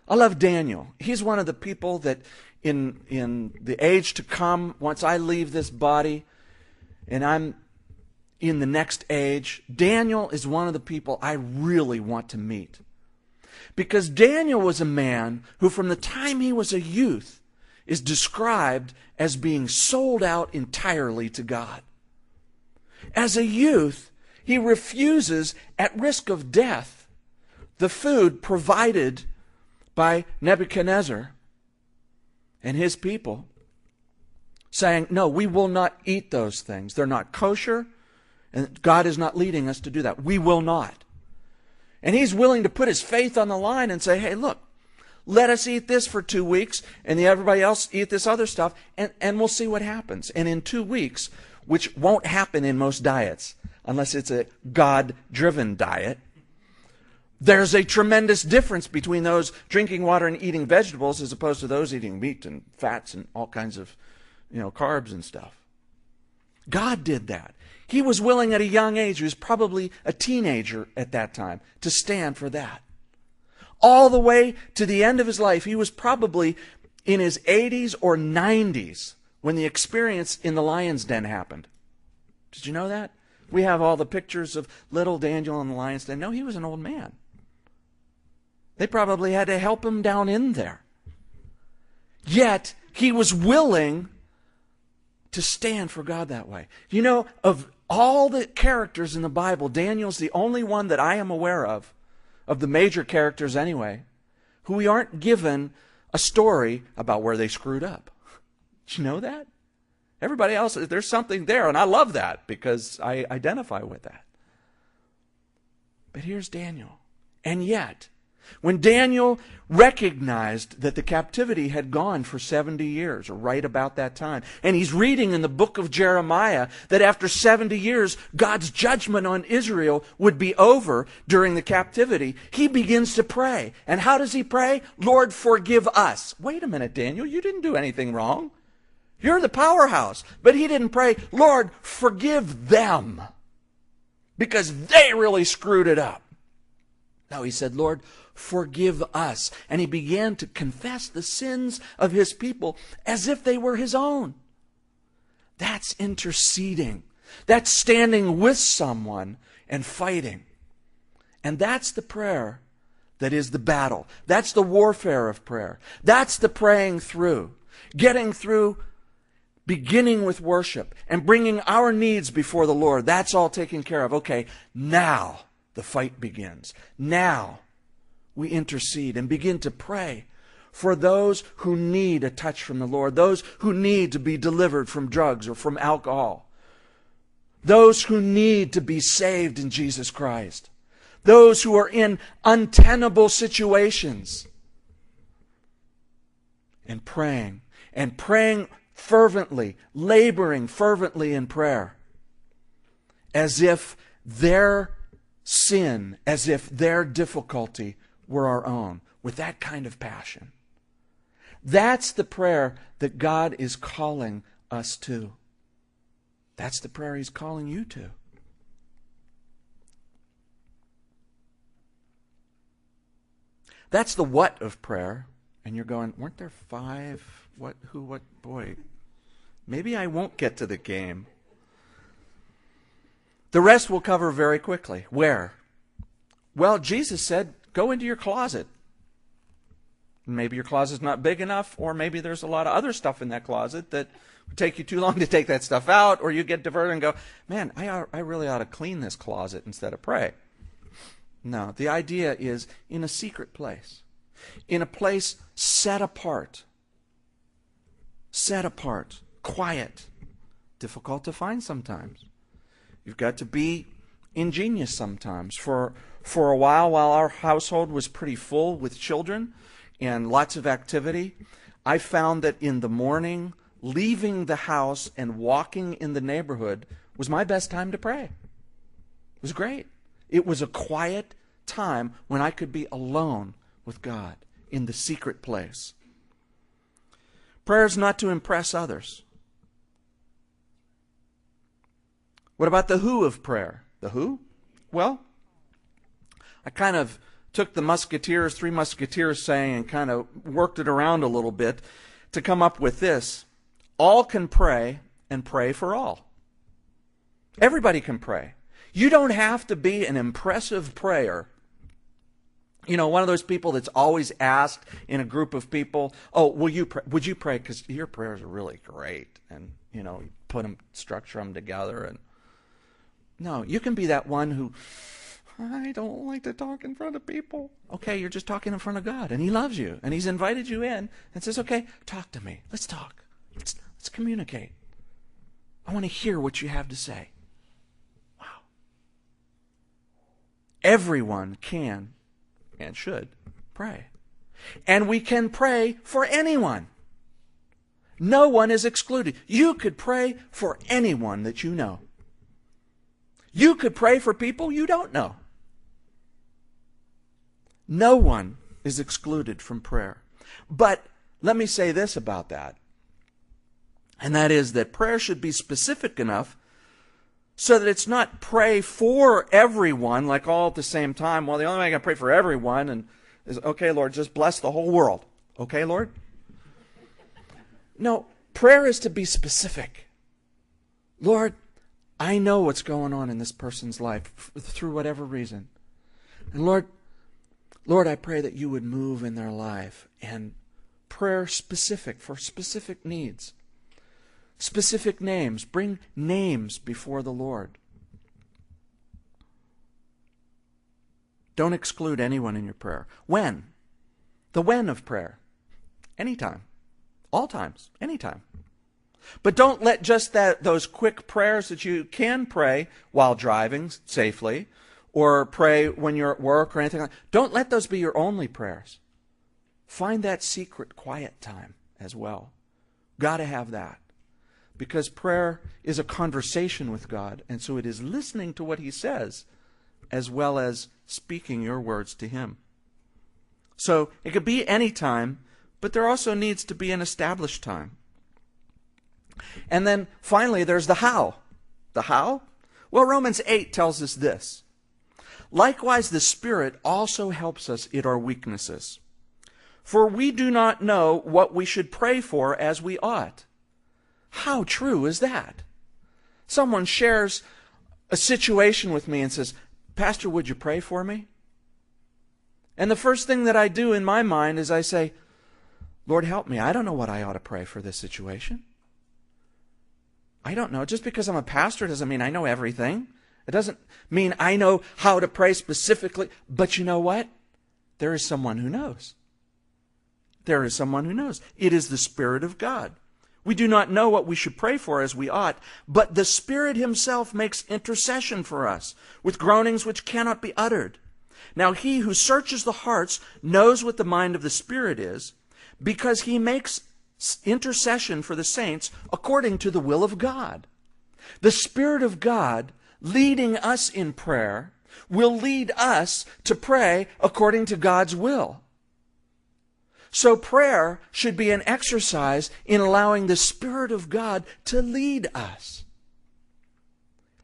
I love Daniel. He's one of the people that in the age to come, once I leave this body and I'm in the next age, Daniel is one of the people I really want to meet. Because Daniel was a man who from the time he was a youth is described as being sold out entirely to God. As a youth, he refuses, at risk of death, the food provided by Nebuchadnezzar and his people, saying, no, we will not eat those things. They're not kosher, and God is not leading us to do that. We will not. And he's willing to put his faith on the line and say, hey, look, let us eat this for 2 weeks, and everybody else eat this other stuff, and we'll see what happens. And in 2 weeks, which won't happen in most diets, unless it's a God-driven diet, there's a tremendous difference between those drinking water and eating vegetables as opposed to those eating meat and fats and all kinds of, carbs and stuff. God did that. He was willing at a young age, he was probably a teenager at that time, to stand for that. All the way to the end of his life, he was probably in his 80s or 90s when the experience in the lion's den happened. Did you know that? We have all the pictures of little Daniel in the lion's den. No, he was an old man. They probably had to help him down in there. Yet, he was willing to stand for God that way. You know, of all the characters in the Bible, Daniel's the only one that I am aware of the major characters anyway, who we aren't given a story about where they screwed up. Did you know that? Everybody else, there's something there, and I love that because I identify with that. But here's Daniel. And yet, when Daniel recognized that the captivity had gone for 70 years, or right about that time, and he's reading in the book of Jeremiah that after 70 years, God's judgment on Israel would be over during the captivity, he begins to pray. And how does he pray? Lord, forgive us. Wait a minute, Daniel, you didn't do anything wrong. You're the powerhouse. But he didn't pray, Lord, forgive them, because they really screwed it up. No, he said, Lord, forgive us. And he began to confess the sins of his people as if they were his own. That's interceding. That's standing with someone and fighting. And that's the prayer that is the battle. That's the warfare of prayer. That's the praying through. Getting through, beginning with worship and bringing our needs before the Lord. That's all taken care of. Okay, now the fight begins. Now we intercede and begin to pray for those who need a touch from the Lord, those who need to be delivered from drugs or from alcohol, those who need to be saved in Jesus Christ, those who are in untenable situations, and praying fervently, laboring fervently in prayer, as if their sin, as if their difficulty were our own, with that kind of passion. That's the prayer that God is calling us to. That's the prayer He's calling you to. That's the what of prayer. And you're going, weren't there 5? What, who, what, boy. Maybe I won't get to the game. The rest we'll cover very quickly. Where? Well, Jesus said, go into your closet. Maybe your closet's not big enough, or maybe there's a lot of other stuff in that closet that would take you too long to take that stuff out, or you get diverted and go, man, I really ought to clean this closet instead of pray. No, the idea is in a secret place, in a place set apart, quiet, difficult to find sometimes. You've got to be ingenious sometimes. For a while our household was pretty full with children and lots of activity, I found that in the morning, leaving the house and walking in the neighborhood was my best time to pray. It was great. It was a quiet time when I could be alone with God in the secret place. Prayer is not to impress others. What about the who of prayer? The who? Well, I kind of took the Musketeers, Three Musketeers saying, and kind of worked it around a little bit to come up with this. All can pray, and pray for all. Everybody can pray. You don't have to be an impressive prayer. You know, one of those people that's always asked in a group of people, oh, will you pray? Would you pray? Because your prayers are really great. And, you know, you put them, structure them together. And no, you can be that one who, I don't like to talk in front of people. Okay, you're just talking in front of God. And He loves you. And He's invited you in and says, okay, talk to me. Let's talk. Let's communicate. I want to hear what you have to say. Wow. Everyone can and should pray. And we can pray for anyone. No one is excluded. You could pray for anyone that you know. You could pray for people you don't know. No one is excluded from prayer. But let me say this about that. And that is that prayer should be specific enough so that it's not pray for everyone, like all at the same time. Well, the only way I can pray for everyone and is, okay, Lord, just bless the whole world. Okay, Lord? No, prayer is to be specific. Lord, I know what's going on in this person's life through whatever reason. And Lord, I pray that you would move in their life. And prayer specific for specific needs. Specific names. Bring names before the Lord. Don't exclude anyone in your prayer. When? The when of prayer. Anytime. All times. Anytime. But don't let just those quick prayers that you can pray while driving safely or pray when you're at work or anything like that. Don't let those be your only prayers. Find that secret quiet time as well. Got to have that. Because prayer is a conversation with God, and so it is listening to what He says as well as speaking your words to Him. So it could be any time, but there also needs to be an established time. And then finally there's the how. The how? Well, Romans 8 tells us this. Likewise, the Spirit also helps us in our weaknesses. For we do not know what we should pray for as we ought. How true is that? Someone shares a situation with me and says, Pastor, would you pray for me? And the first thing that I do in my mind is I say, Lord, help me. I don't know what I ought to pray for this situation. I don't know. Just because I'm a pastor doesn't mean I know everything. It doesn't mean I know how to pray specifically. But you know what? There is someone who knows. There is someone who knows. It is the Spirit of God. We do not know what we should pray for as we ought, but the Spirit Himself makes intercession for us with groanings which cannot be uttered. Now He who searches the hearts knows what the mind of the Spirit is, because He makes intercession for the saints according to the will of God. The Spirit of God leading us in prayer will lead us to pray according to God's will. So prayer should be an exercise in allowing the Spirit of God to lead us.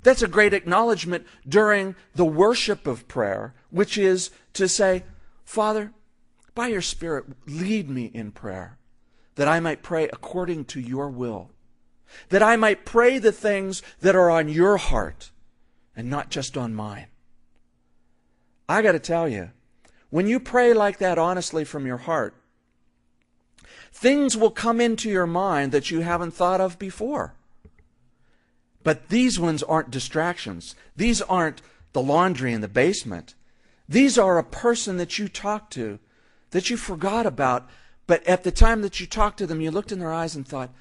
That's a great acknowledgement during the worship of prayer, which is to say, Father, by your Spirit, lead me in prayer, that I might pray according to your will, that I might pray the things that are on your heart and not just on mine. I got to tell you, when you pray like that honestly from your heart, things will come into your mind that you haven't thought of before. But these ones aren't distractions. These aren't the laundry in the basement. These are a person that you talked to, that you forgot about, but at the time that you talked to them, you looked in their eyes and thought,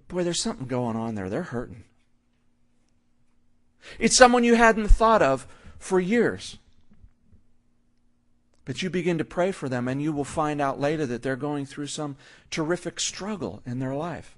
boy, there's something going on there. They're hurting. It's someone you hadn't thought of for years. But you begin to pray for them, and you will find out later that they're going through some terrific struggle in their life.